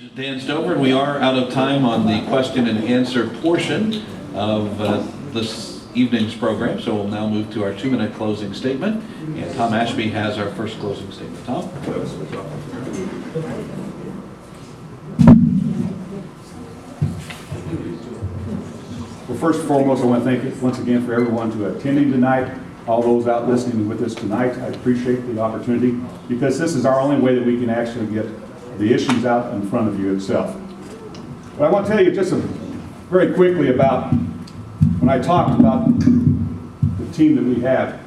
Dan Stover, and we are out of time on the question and answer portion of this evening's program, so we'll now move to our 2-minute closing statement. And Tom Ashby has our first closing statement. Tom? Well, first and foremost, I want to thank you once again for everyone to attending tonight, all those out listening with us tonight. I appreciate the opportunity because this is our only way that we can actually get the issues out in front of you itself. But I want to tell you just very quickly about when I talked about the team that we have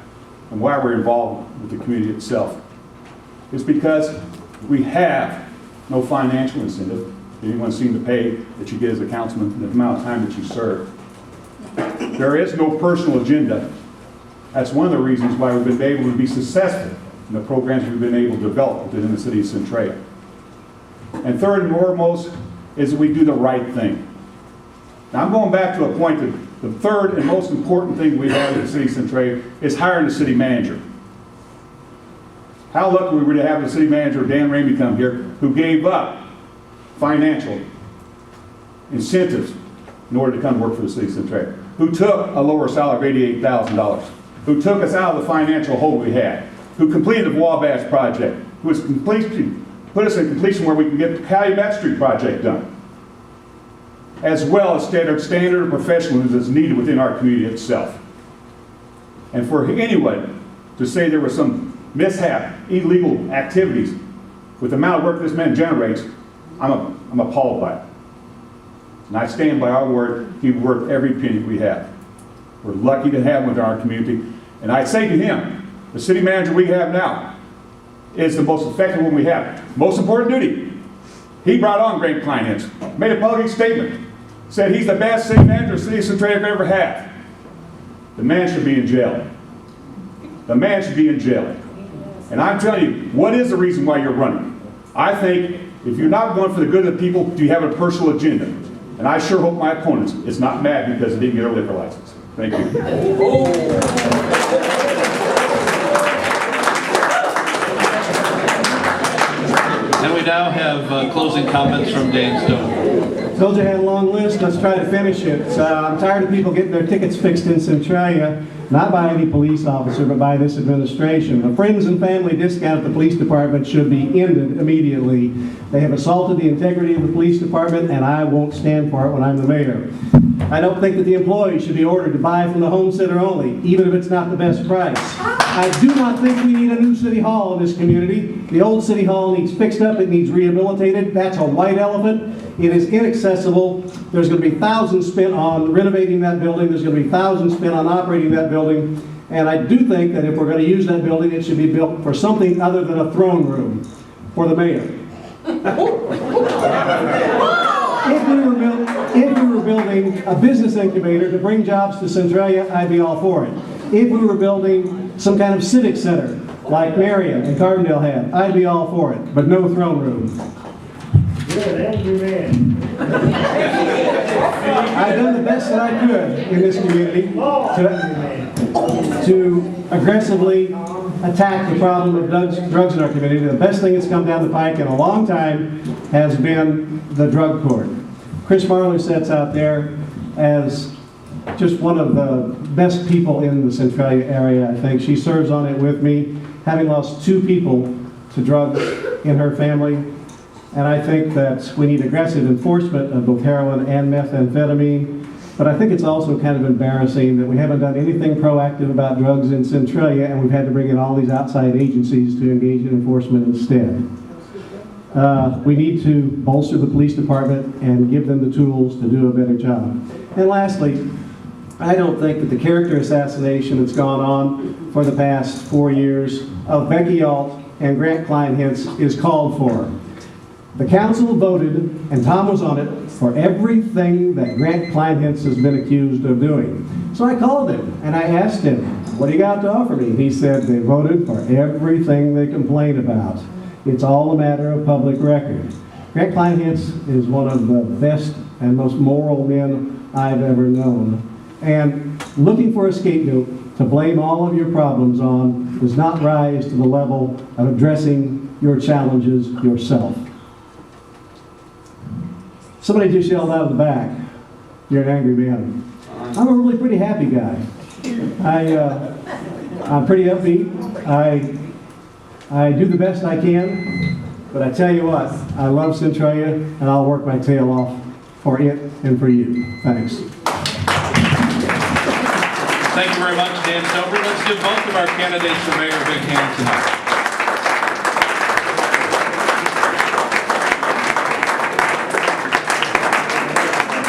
and why we're involved with the community itself. It's because we have no financial incentive that anyone seems to pay that you get as a councilman and the amount of time that you serve. There is no personal agenda. That's one of the reasons why we've been able to be successful in the programs we've been able to develop within the city of Centralia. And third and foremost is that we do the right thing. Now I'm going back to a point that the third and most important thing we have in the city of Centralia is hiring a city manager. How lucky we were to have the city manager, Dan Ramey, come here, who gave up financial incentives in order to come work for the city of Centralia, who took a lower salary of $88,000, who took us out of the financial hole we had, who completed the Wabash project, who was put us in completion where we can get the Calumet Street project done, as well as standard of professionalism that's needed within our community itself. And for anyone to say there was some mishap, illegal activities with the amount of work this man generates, I'm appalled by it. And I stand by our word, he's worth every penny we have. We're lucky to have him within our community. And I say to him, the city manager we have now is the most effective one we have. Most important duty. He brought on Grant Kleinhans, made a public statement, said he's the best city manager the city of Centralia could ever have. The man should be in jail. The man should be in jail. And I'm telling you, what is the reason why you're running? I think if you're not going for the good of the people, do you have a personal agenda? And I sure hope my opponents is not mad because they didn't get a liquor license. Thank you. And we now have closing comments from Dan Stover. Told you I had a long list. Let's try to finish it. I'm tired of people getting their tickets fixed in Centralia, not by any police officer, but by this administration. The friends and family discount at the police department should be ended immediately. They have assaulted the integrity of the police department, and I won't stand for it when I'm the mayor. I don't think that the employees should be ordered to buy from the homesteader only, even if it's not the best price. I do not think we need a new city hall in this community. The old city hall needs fixed up, it needs rehabilitated. That's a white elephant. It is inaccessible. There's going to be thousands spent on renovating that building. There's going to be thousands spent on operating that building. And I do think that if we're going to use that building, it should be built for something other than a throne room for the mayor. If we were building a business incubator to bring jobs to Centralia, I'd be all for it. If we were building some kind of civic center like Marion and Carbondale had, I'd be all for it, but no throne room. Good, angry man. I've done the best that I could in this community to aggressively attack the problem of drugs in our community. The best thing that's come down the pike in a long time has been the drug court. Chris Marler sits out there as just one of the best people in the Centralia area, I think. She serves on it with me, having lost 2 people to drugs in her family. And I think that we need aggressive enforcement of both heroin and methamphetamine. But I think it's also kind of embarrassing that we haven't done anything proactive about drugs in Centralia, and we've had to bring in all these outside agencies to engage in enforcement instead. We need to bolster the police department and give them the tools to do a better job. And lastly, I don't think that the character assassination that's gone on for the past 4 years of Becky Alt and Grant Kleinhans is called for. The council voted, and Tom was on it, for everything that Grant Kleinhans has been accused of doing. So I called him, and I asked him, what do you got to offer me? He said they voted for everything they complain about. It's all a matter of public record. Grant Kleinhans is one of the best and most moral men I've ever known. And looking for a scapegoat to blame all of your problems on does not rise to the level of addressing your challenges yourself. Somebody just yelled out of the back, "You're an angry man." I'm a really pretty happy guy. I'm pretty upbeat. I do the best I can, but I tell you what, I love Centralia, and I'll work my tail off for it and for you. Thanks. Thank you very much, Dan Stover. Let's give both of our candidates for mayor a big hand tonight.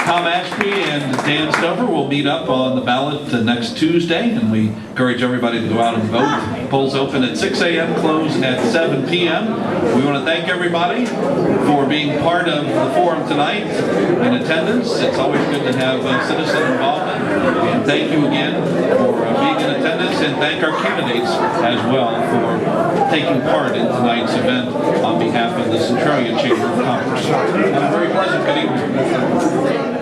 Tom Ashby and Dan Stover will meet up on the ballot next Tuesday, and we encourage everybody to go out and vote. Polls open at 6 a.m., close at 7 p.m. We want to thank everybody for being part of the forum tonight in attendance. It's always good to have citizen involvement. And thank you again for being in attendance, and thank our candidates as well for taking part in tonight's event on behalf of the Centralia Chamber of Commerce. Have a very pleasant good evening.